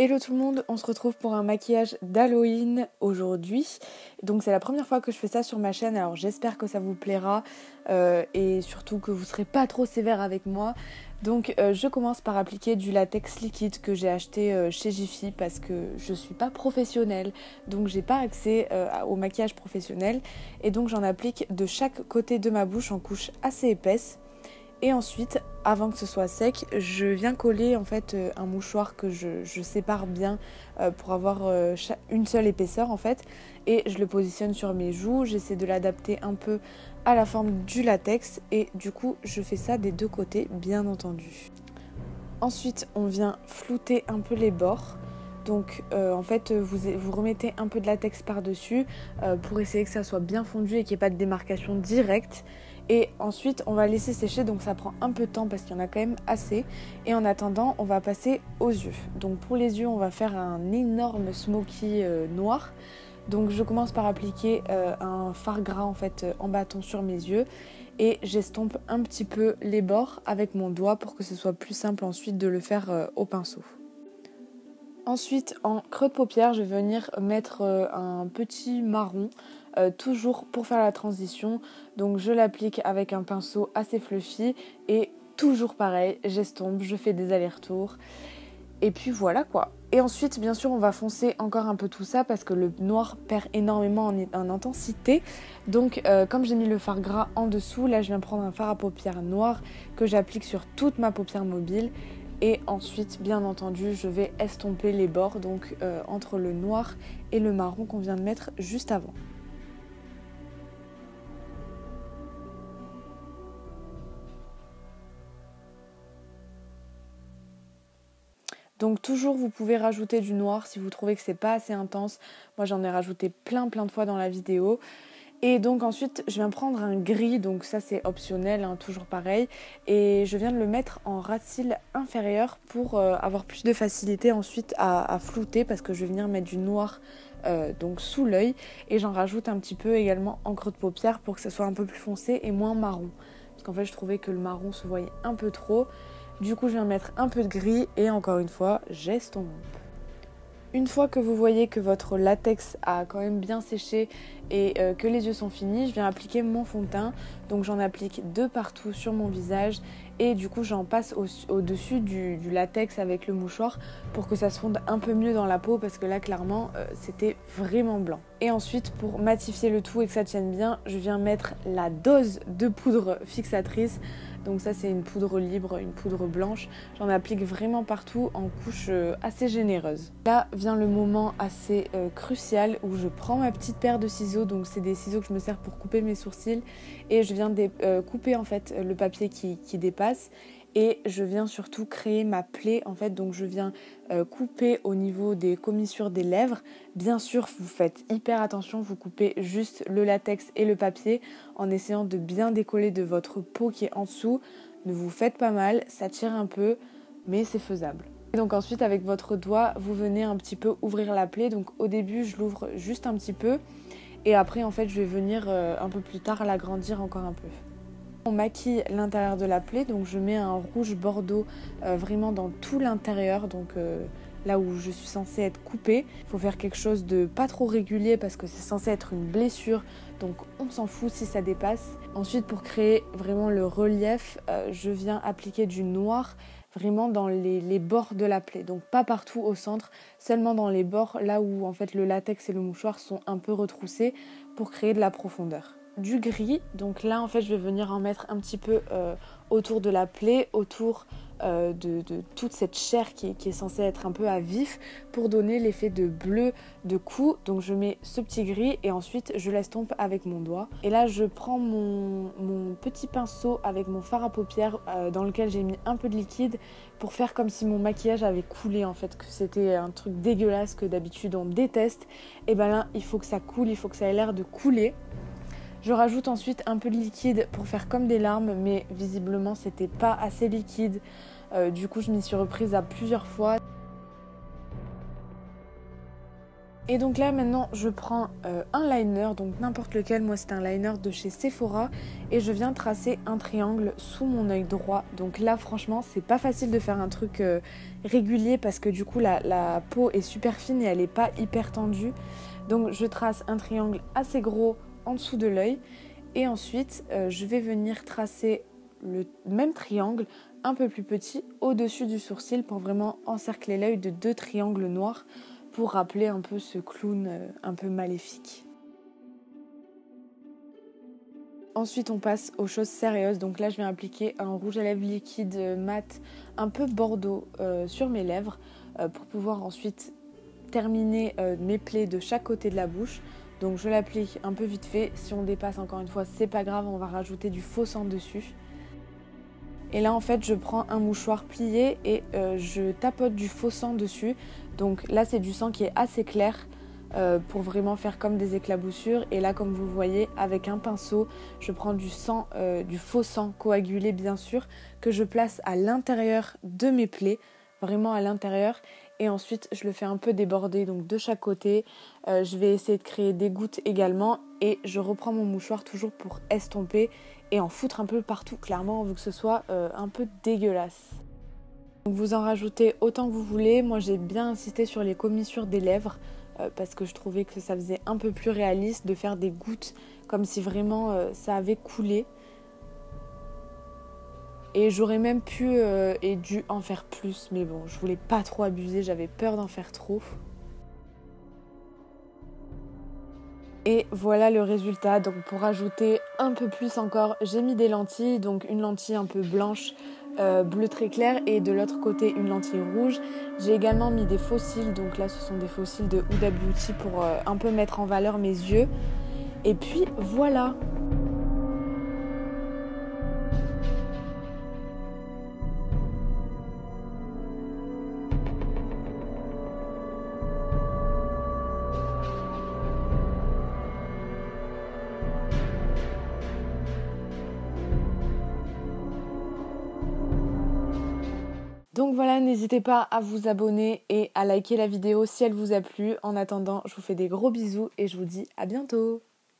Hello tout le monde, on se retrouve pour un maquillage d'Halloween aujourd'hui. Donc c'est la première fois que je fais ça sur ma chaîne, alors j'espère que ça vous plaira et surtout que vous serez pas trop sévère avec moi. Donc je commence par appliquer du latex liquide que j'ai acheté chez Jiffy parce que je suis pas professionnelle, donc j'ai pas accès au maquillage professionnel. Et donc j'en applique de chaque côté de ma bouche en couche assez épaisse. Et ensuite, avant que ce soit sec, je viens coller en fait un mouchoir que je sépare bien pour avoir une seule épaisseur en fait. Et je le positionne sur mes joues, j'essaie de l'adapter un peu à la forme du latex. Et du coup, je fais ça des deux côtés, bien entendu. Ensuite, on vient flouter un peu les bords. Donc en fait, vous remettez un peu de latex par-dessus pour essayer que ça soit bien fondu et qu'il n'y ait pas de démarcation directe. Et ensuite, on va laisser sécher, donc ça prend un peu de temps parce qu'il y en a quand même assez. Et en attendant, on va passer aux yeux. Donc pour les yeux, on va faire un énorme smoky noir. Donc je commence par appliquer un fard gras en fait en bâton sur mes yeux. Et j'estompe un petit peu les bords avec mon doigt pour que ce soit plus simple ensuite de le faire au pinceau. Ensuite, en creux de paupière, je vais venir mettre un petit marron, toujours pour faire la transition. Donc je l'applique avec un pinceau assez fluffy et toujours pareil, j'estompe, je fais des allers-retours. Et puis voilà quoi. Et ensuite, bien sûr, on va foncer encore un peu tout ça parce que le noir perd énormément en intensité. Donc comme j'ai mis le fard gras en dessous, là je viens prendre un fard à paupières noir que j'applique sur toute ma paupière mobile. Et ensuite, bien entendu, je vais estomper les bords, donc entre le noir et le marron qu'on vient de mettre juste avant. Donc toujours, vous pouvez rajouter du noir si vous trouvez que c'est pas assez intense. Moi, j'en ai rajouté plein de fois dans la vidéo. Et donc ensuite, je viens prendre un gris, donc ça c'est optionnel, hein, toujours pareil. Et je viens de le mettre en ras de cils inférieur pour avoir plus de facilité ensuite à flouter parce que je vais venir mettre du noir donc sous l'œil. Et j'en rajoute un petit peu également en creux de paupière pour que ça soit un peu plus foncé et moins marron. Parce qu'en fait, je trouvais que le marron se voyait un peu trop. Du coup, je viens mettre un peu de gris et encore une fois, j'estompe. Une fois que vous voyez que votre latex a quand même bien séché et que les yeux sont finis, je viens appliquer mon fond de teint. Donc j'en applique de partout sur mon visage et du coup j'en passe au-dessus du latex avec le mouchoir pour que ça se fonde un peu mieux dans la peau parce que là clairement c'était vraiment blanc. Et ensuite pour matifier le tout et que ça tienne bien, je viens mettre la dose de poudre fixatrice. Donc ça c'est une poudre libre, une poudre blanche. J'en applique vraiment partout en couches assez généreuses. Là vient le moment assez crucial où je prends ma petite paire de ciseaux. Donc c'est des ciseaux que je me sers pour couper mes sourcils. Et je viens couper en fait le papier qui dépasse. Et je viens surtout créer ma plaie en fait. Donc je viens couper au niveau des commissures des lèvres. Bien sûr vous faites hyper attention, vous coupez juste le latex et le papier en essayant de bien décoller de votre peau qui est en dessous. Ne vous faites pas mal, ça tire un peu mais c'est faisable. Et donc ensuite avec votre doigt vous venez un petit peu ouvrir la plaie. Donc au début je l'ouvre juste un petit peu et après en fait je vais venir un peu plus tard l'agrandir encore un peu. On maquille l'intérieur de la plaie, donc je mets un rouge bordeaux vraiment dans tout l'intérieur, donc là où je suis censée être coupée. Il faut faire quelque chose de pas trop régulier parce que c'est censé être une blessure, donc on s'en fout si ça dépasse. Ensuite pour créer vraiment le relief, je viens appliquer du noir vraiment dans les bords de la plaie, donc pas partout au centre, seulement dans les bords, là où en fait le latex et le mouchoir sont un peu retroussés pour créer de la profondeur. Du gris, donc là en fait je vais venir en mettre un petit peu autour de la plaie, autour de toute cette chair qui est censée être un peu à vif pour donner l'effet de bleu de cou. Donc je mets ce petit gris et ensuite je l'estompe avec mon doigt. Et là je prends mon petit pinceau avec mon fard à paupières dans lequel j'ai mis un peu de liquide pour faire comme si mon maquillage avait coulé en fait, que c'était un truc dégueulasse que d'habitude on déteste. Et ben là il faut que ça coule, il faut que ça ait l'air de couler. Je rajoute ensuite un peu de liquide pour faire comme des larmes, mais visiblement c'était pas assez liquide. Du coup je m'y suis reprise à plusieurs fois. Et donc là maintenant je prends un liner, donc n'importe lequel, moi c'est un liner de chez Sephora et je viens tracer un triangle sous mon œil droit. Donc là franchement c'est pas facile de faire un truc régulier parce que du coup la peau est super fine et elle est pas hyper tendue. Donc je trace un triangle assez gros en dessous de l'œil et ensuite je vais venir tracer le même triangle un peu plus petit au-dessus du sourcil pour vraiment encercler l'œil de 2 triangles noirs pour rappeler un peu ce clown un peu maléfique. Ensuite on passe aux choses sérieuses, donc là je vais appliquer un rouge à lèvres liquide mat un peu bordeaux sur mes lèvres pour pouvoir ensuite terminer mes plaies de chaque côté de la bouche. Donc je l'applique un peu vite fait, si on dépasse encore une fois c'est pas grave, on va rajouter du faux sang dessus. Et là en fait je prends un mouchoir plié et je tapote du faux sang dessus. Donc là c'est du sang qui est assez clair pour vraiment faire comme des éclaboussures. Et là comme vous voyez avec un pinceau je prends du sang, du faux sang coagulé bien sûr, que je place à l'intérieur de mes plaies, vraiment à l'intérieur. Et ensuite je le fais un peu déborder donc de chaque côté. Je vais essayer de créer des gouttes également et je reprends mon mouchoir toujours pour estomper et en foutre un peu partout, clairement, vu que ce soit un peu dégueulasse. Donc vous en rajoutez autant que vous voulez. Moi j'ai bien insisté sur les commissures des lèvres parce que je trouvais que ça faisait un peu plus réaliste de faire des gouttes comme si vraiment ça avait coulé. Et j'aurais même pu et dû en faire plus, mais bon, je voulais pas trop abuser, j'avais peur d'en faire trop. Et voilà le résultat. Donc pour ajouter un peu plus encore, j'ai mis des lentilles, donc une lentille un peu blanche, bleu très clair, et de l'autre côté une lentille rouge. J'ai également mis des faux cils, donc là ce sont des faux cils de Huda Beauty pour un peu mettre en valeur mes yeux. Et puis voilà. Donc voilà, n'hésitez pas à vous abonner et à liker la vidéo si elle vous a plu. En attendant, je vous fais des gros bisous et je vous dis à bientôt.